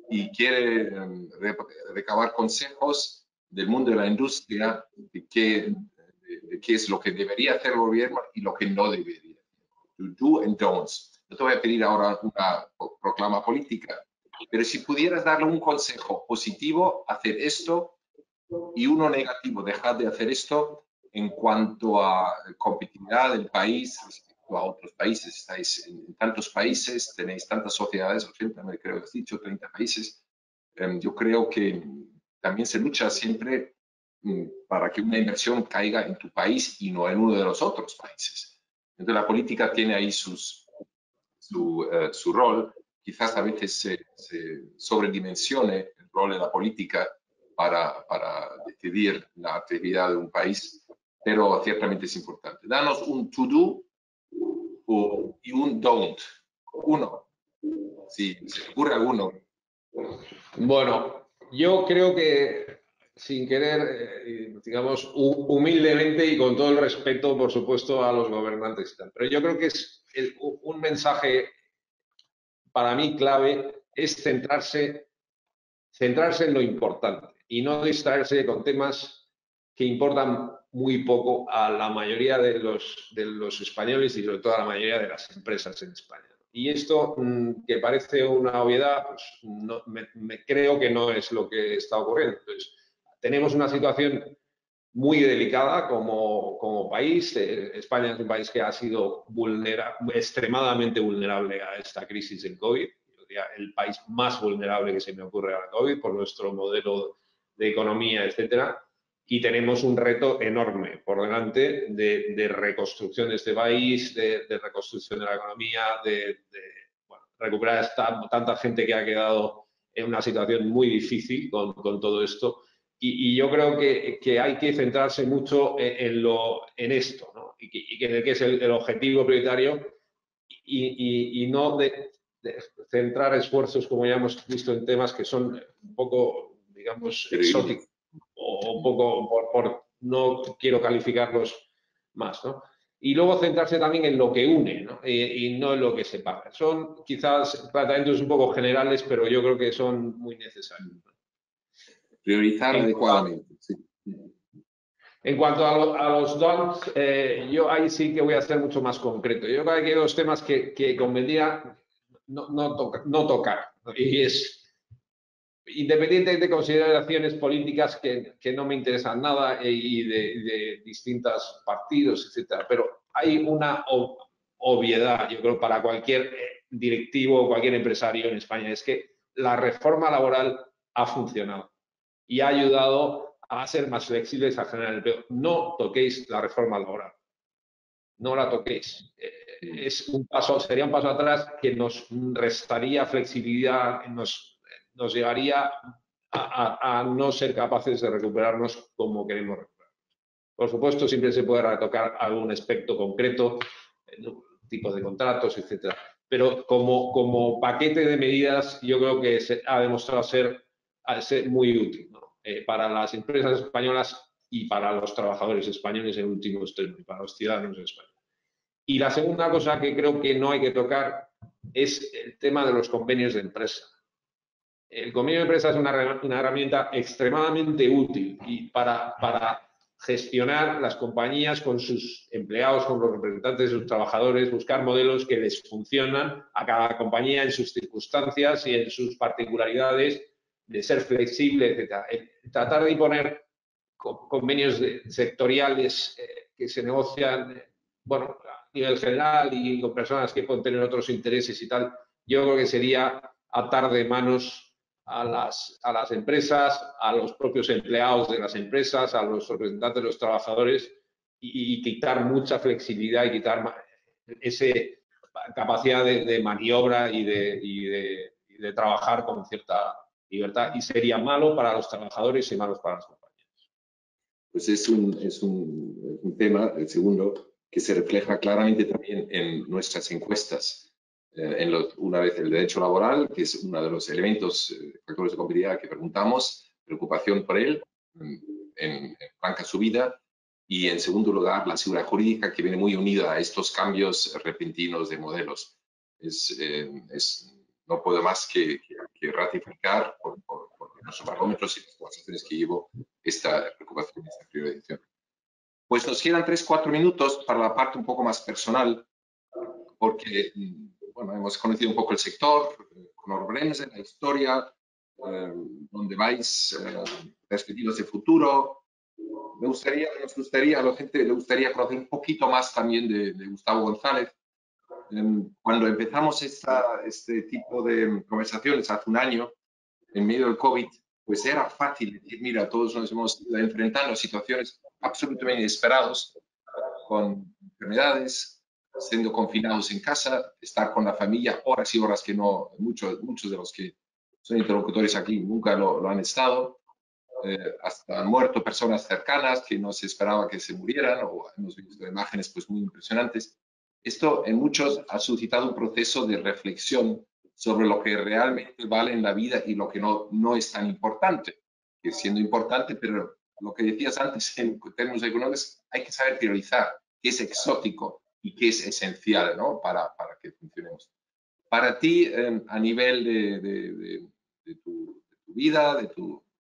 y quiere recabar consejos del mundo de la industria de qué es lo que debería hacer el gobierno y lo que no debería. Do and don'ts. No te voy a pedir ahora una proclama política, pero si pudieras darle un consejo positivo, hacer esto, y uno negativo, dejar de hacer esto, en cuanto a competitividad del país respecto a otros países. Estáis en tantos países, tenéis tantas sociedades, 80, me creo que has dicho, 30 países. Yo creo que también se lucha siempre para que una inversión caiga en tu país y no en uno de los otros países. Entonces la política tiene ahí su rol. quizás a veces se sobredimensione el rol de la política para decidir la actividad de un país, pero ciertamente es importante. Danos un to-do y un don't. Uno, si se te ocurre alguno. Bueno, yo creo que sin querer, digamos, humildemente y con todo el respeto, por supuesto, a los gobernantes y tal, pero yo creo que es un mensaje para mí clave es centrarse en lo importante y no distraerse con temas que importan muy poco a la mayoría de los españoles y sobre todo a la mayoría de las empresas en España. Y esto, que parece una obviedad, pues no, me creo que no es lo que está ocurriendo. Entonces, tenemos una situación muy delicada como país. España es un país que ha sido extremadamente vulnerable a esta crisis del COVID. Yo diría el país más vulnerable que se me ocurre a la COVID por nuestro modelo de economía, etcétera. Y tenemos un reto enorme por delante de reconstrucción de este país, de reconstrucción de la economía, bueno, recuperar tanta gente que ha quedado en una situación muy difícil con todo esto. Y yo creo que hay que centrarse mucho en esto, ¿no? Y en el que es el objetivo prioritario y no de centrar esfuerzos, como ya hemos visto, en temas que son un poco, digamos, exóticos o un poco, no quiero calificarlos más, ¿no? Y luego centrarse también en lo que une, ¿no? Y no en lo que separa. Son quizás planteamientos un poco generales, pero yo creo que son muy necesarios. Priorizar adecuadamente. Sí. En cuanto a los don'ts, yo ahí sí que voy a ser mucho más concreto. Yo creo que hay dos temas que convendría no tocar. Y es, independiente de consideraciones políticas que no me interesan nada y de distintos partidos, etcétera, pero hay una obviedad, yo creo, para cualquier directivo o cualquier empresario en España, es que la reforma laboral ha funcionado y ha ayudado a ser más flexibles, a generar empleo. No toquéis la reforma laboral. No la toquéis. Sería un paso atrás que nos restaría flexibilidad, nos llevaría a no ser capaces de recuperarnos como queremos recuperarnos. Por supuesto, siempre se puede retocar algún aspecto concreto, tipo de contratos, etcétera. Pero como paquete de medidas, yo creo que ha demostrado ser muy útil, ¿no? Para las empresas españolas y para los trabajadores españoles en último extremo y para los ciudadanos de España. Y la segunda cosa que creo que no hay que tocar es el tema de los convenios de empresa. El convenio de empresa es una herramienta extremadamente útil y para gestionar las compañías con sus empleados, con los representantes de sus trabajadores, buscar modelos que les funcionan a cada compañía en sus circunstancias y en sus particularidades, de ser flexible, etc. Tratar de imponer convenios sectoriales que se negocian, bueno, a nivel general y con personas que pueden tener otros intereses y tal, yo creo que sería atar de manos a las empresas, a los propios empleados de las empresas, a los representantes de los trabajadores y quitar mucha flexibilidad y quitar esa capacidad de maniobra y de trabajar con cierta libertad. Y sería malo para los trabajadores y malo para las compañías. Pues es un tema, el segundo, que se refleja claramente también en nuestras encuestas. Una vez el derecho laboral, que es uno de los elementos, factores de competitividad que preguntamos, preocupación por él en franca subida, y en segundo lugar la seguridad jurídica, que viene muy unida a estos cambios repentinos de modelos. No puedo más que ratificar por nuestros barómetros y las conversaciones que llevo esta preocupación, esta priorización. Pues nos quedan 3-4 minutos para la parte un poco más personal, porque bueno, hemos conocido un poco el sector, con Orbrense, la historia, donde vais, perspectivas de futuro. Nos gustaría, a la gente le gustaría conocer un poquito más también de Gustavo González. Cuando empezamos este tipo de conversaciones hace un año, en medio del COVID, pues era fácil decir, mira, todos nos hemos ido enfrentando a situaciones absolutamente inesperadas, con enfermedades, siendo confinados en casa, estar con la familia horas y horas que no, muchos de los que son interlocutores aquí nunca lo han estado. Hasta han muerto personas cercanas que no se esperaba que se murieran, o hemos visto imágenes pues muy impresionantes. Esto en muchos ha suscitado un proceso de reflexión sobre lo que realmente vale en la vida y lo que no es tan importante, que siendo importante, pero lo que decías antes en términos económicos, hay que saber priorizar qué es exótico y qué es esencial, ¿no? para que funcionemos. Para ti, a nivel de tu vida,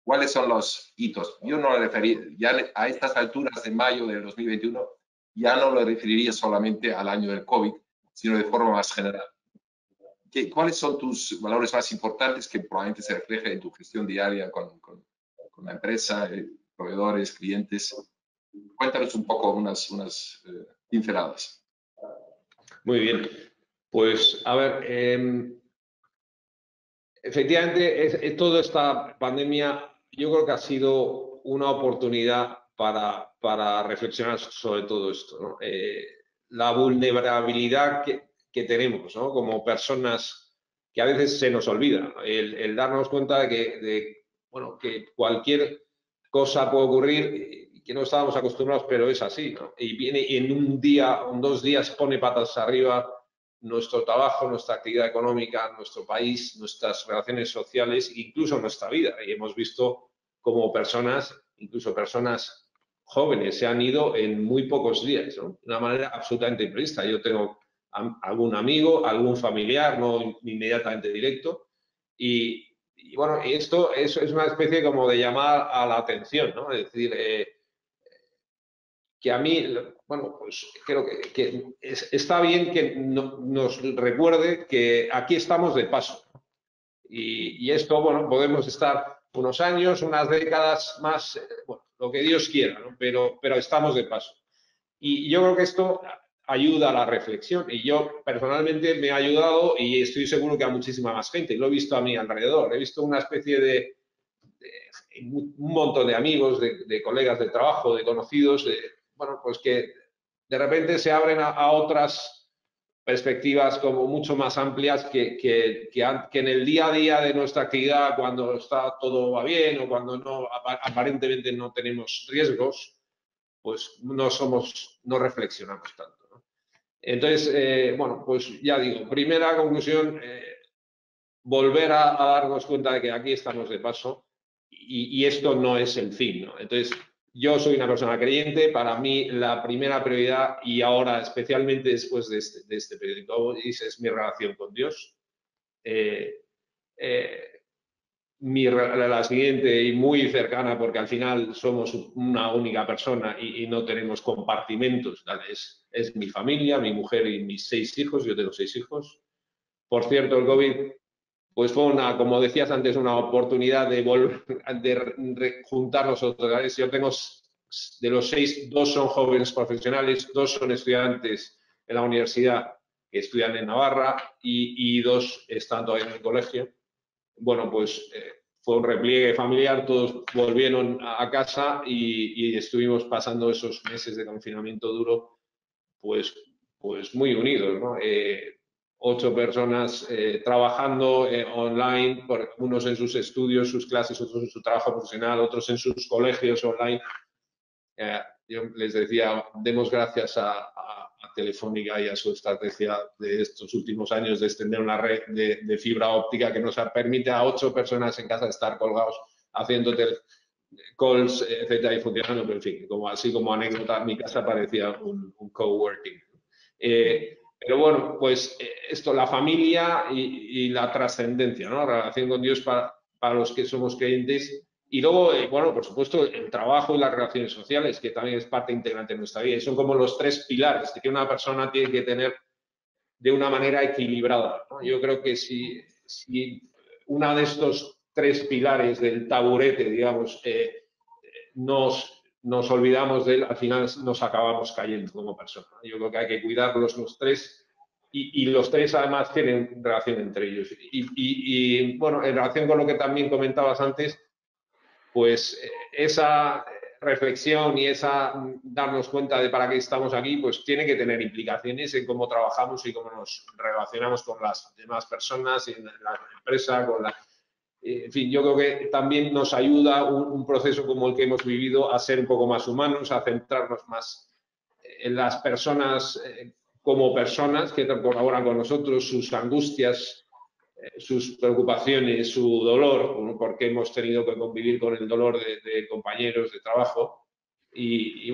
¿cuáles son los hitos? Yo no lo referí, ya a estas alturas de mayo del 2021, ya no lo referiría solamente al año del COVID, sino de forma más general. ¿Cuáles son tus valores más importantes que probablemente se reflejen en tu gestión diaria con la empresa, proveedores, clientes? Cuéntanos un poco unas pinceladas. Muy bien. Pues, a ver, efectivamente, toda esta pandemia yo creo que ha sido una oportunidad para reflexionar sobre todo esto, ¿no? La vulnerabilidad que tenemos, ¿no? Como personas, que a veces se nos olvida, el darnos cuenta de bueno, que cualquier cosa puede ocurrir y que no estábamos acostumbrados, pero es así, ¿no? Y viene y en un día, en 2 días pone patas arriba nuestro trabajo, nuestra actividad económica, nuestro país, nuestras relaciones sociales, incluso nuestra vida. Y hemos visto cómo personas, incluso personas jóvenes, se han ido en muy pocos días, ¿no? De una manera absolutamente imprevista. Yo tengo algún amigo, algún familiar, no inmediatamente directo, y bueno, esto es una especie como de llamar a la atención, ¿no? Es decir, que a mí, bueno, pues creo que está bien que nos recuerde que aquí estamos de paso. Y esto, bueno, podemos estar unos años, unas décadas más, bueno, lo que Dios quiera, ¿no? Pero estamos de paso. Y yo creo que esto ayuda a la reflexión. Y yo personalmente me ha ayudado y estoy seguro que a muchísima más gente. Lo he visto a mi alrededor. He visto una especie de un montón de amigos, de colegas de trabajo, de conocidos, bueno, pues que de repente se abren a otras perspectivas como mucho más amplias que en el día a día de nuestra actividad, cuando está todo va bien o cuando no, aparentemente no tenemos riesgos, pues no reflexionamos tanto, ¿no? Entonces, bueno, pues ya digo, primera conclusión, volver a darnos cuenta de que aquí estamos de paso y esto no es el fin, ¿no? Entonces, yo soy una persona creyente, para mí la primera prioridad, y ahora especialmente después de este periodo, es mi relación con Dios. La siguiente y muy cercana, porque al final somos una única persona y no tenemos compartimentos, ¿vale? Es mi familia, mi mujer y mis 6 hijos. Yo tengo 6 hijos. Por cierto, el COVID pues fue como decías antes, una oportunidad de volver, de juntarnos otra vez. Yo tengo, de los 6, 2 son jóvenes profesionales, 2 son estudiantes en la universidad que estudian en Navarra y 2 están todavía en el colegio. Bueno, pues fue un repliegue familiar, todos volvieron a casa y estuvimos pasando esos meses de confinamiento duro, pues muy unidos, ¿no? 8 personas trabajando online, unos en sus estudios, sus clases, otros en su trabajo profesional, otros en sus colegios online. Yo les decía, demos gracias a Telefónica y a su estrategia de estos últimos años de extender una red de fibra óptica que nos permite a 8 personas en casa estar colgados haciendo calls, etcétera, y funcionando, pero en fin, así como anécdota, mi casa parecía un coworking. Pero bueno, pues esto, la familia y la trascendencia, ¿no? La relación con Dios para los que somos creyentes. Y luego, bueno, por supuesto, el trabajo y las relaciones sociales, que también es parte integrante de nuestra vida. Y son como los 3 pilares que una persona tiene que tener de una manera equilibrada, ¿no? Yo creo que si una de estos 3 pilares del taburete, digamos, nos olvidamos de él, al final nos acabamos cayendo como personas. Yo creo que hay que cuidarlos los 3 y los 3 además tienen relación entre ellos. Y bueno, en relación con lo que también comentabas antes, pues esa reflexión y esa darnos cuenta de para qué estamos aquí, pues tiene que tener implicaciones en cómo trabajamos y cómo nos relacionamos con las demás personas, en la empresa, en fin, yo creo que también nos ayuda un proceso como el que hemos vivido a ser un poco más humanos, a centrarnos más en las personas como personas que colaboran con nosotros, sus angustias, sus preocupaciones, su dolor, porque hemos tenido que convivir con el dolor de compañeros de trabajo y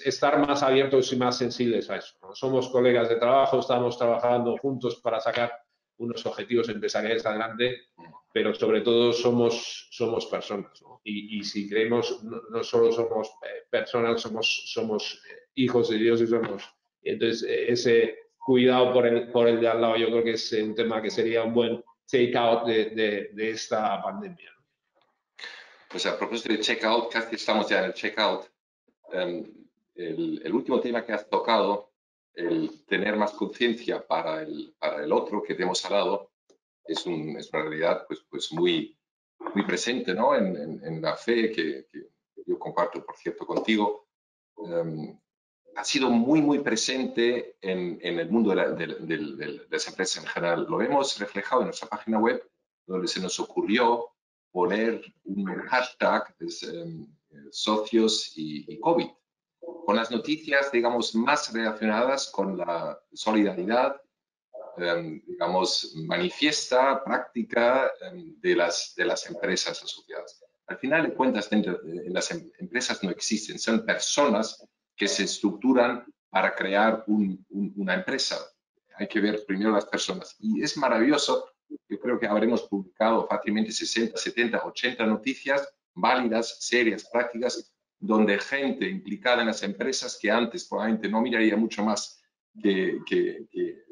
estar más abiertos y más sensibles a eso, ¿no? Somos colegas de trabajo, estamos trabajando juntos para sacar unos objetivos empresariales adelante, pero sobre todo somos personas, ¿no? Y si creemos, no solo somos personas, somos hijos de Dios y entonces ese cuidado por el de al lado, yo creo que es un tema que sería un buen take-out de esta pandemia. Pues a propósito de check-out, casi estamos ya en el check-out. El último tema que has tocado, el tener más conciencia para el otro que te hemos hablado, es una realidad pues muy presente, ¿no? En la fe que yo comparto, por cierto, contigo. Ha sido muy presente en el mundo de las empresas en general. Lo hemos reflejado en nuestra página web, donde se nos ocurrió poner un hashtag, socios y COVID, con las noticias, digamos, más relacionadas con la solidaridad, digamos, manifiesta, práctica de las empresas asociadas. Al final de cuentas, las empresas no existen, son personas que se estructuran para crear una empresa. Hay que ver primero las personas. Y es maravilloso, yo creo que habremos publicado fácilmente 60, 70, 80 noticias válidas, serias, prácticas, donde gente implicada en las empresas que antes probablemente no miraría mucho más que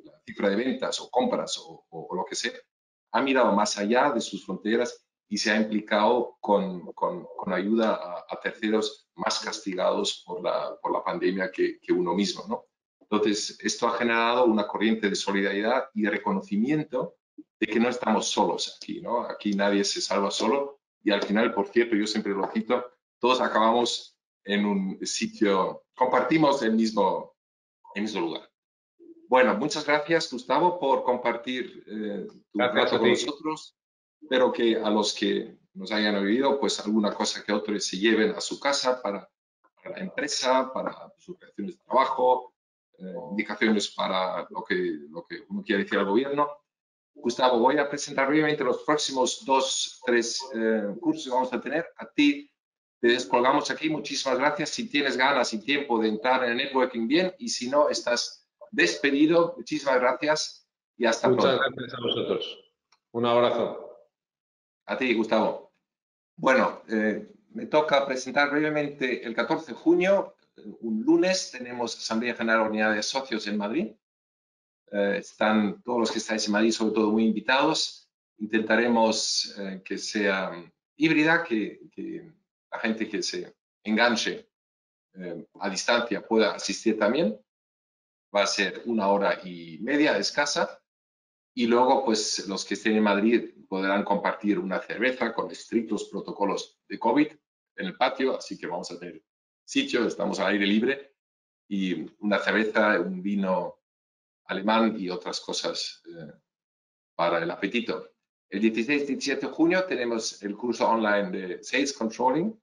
la cifra de ventas o compras o lo que sea, ha mirado más allá de sus fronteras y se ha implicado con ayuda a terceros más castigados por la pandemia que uno mismo, ¿no? Entonces, esto ha generado una corriente de solidaridad y de reconocimiento de que no estamos solos aquí, ¿no? Aquí nadie se salva solo y al final, por cierto, yo siempre lo cito, todos acabamos en un sitio, compartimos el mismo lugar. Bueno, muchas gracias, Gustavo, por compartir tu rato con nosotros. Espero que a los que nos hayan oído, pues alguna cosa que otros se lleven a su casa para la empresa, para sus creaciones de trabajo, indicaciones para lo que uno quiere decir al gobierno. Gustavo, voy a presentar brevemente los próximos 2, 3 cursos que vamos a tener. A ti te descolgamos aquí. Muchísimas gracias. Si tienes ganas y tiempo de entrar en el networking, bien. Y si no, estás despedido. Muchísimas gracias y hasta pronto. Muchas gracias a vosotros. Un abrazo. A ti, Gustavo. Bueno, me toca presentar brevemente el 14 de junio, un lunes, tenemos Asamblea General Unidad de Socios en Madrid. Están todos los que estáis en Madrid, sobre todo, muy invitados. Intentaremos que sea híbrida, que la gente que se enganche a distancia pueda asistir también. Va a ser 1 hora y media escasa. Y luego, pues, los que estén en Madrid podrán compartir una cerveza con estrictos protocolos de COVID en el patio, así que vamos a tener sitio, estamos al aire libre, y una cerveza, un vino alemán y otras cosas para el apetito. El 16 y 17 de junio tenemos el curso online de Sales Controlling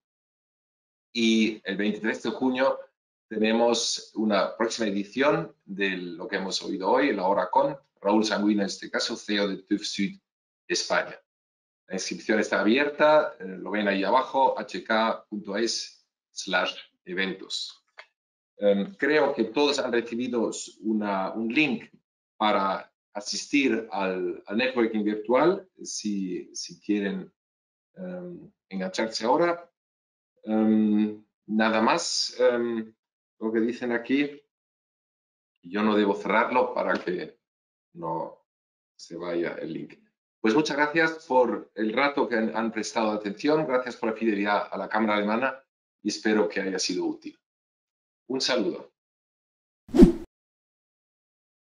y el 23 de junio tenemos una próxima edición de lo que hemos oído hoy, la hora con Raúl Sanguino, en este caso, CEO de TÜV Süd España. La inscripción está abierta, lo ven ahí abajo, hk.es/eventos. Creo que todos han recibido un link para asistir al networking virtual, si quieren engancharse ahora. Nada más, lo que dicen aquí, yo no debo cerrarlo para que no se vaya el link. Pues muchas gracias por el rato que han prestado atención, gracias por la fidelidad a la Cámara Alemana y espero que haya sido útil. Un saludo.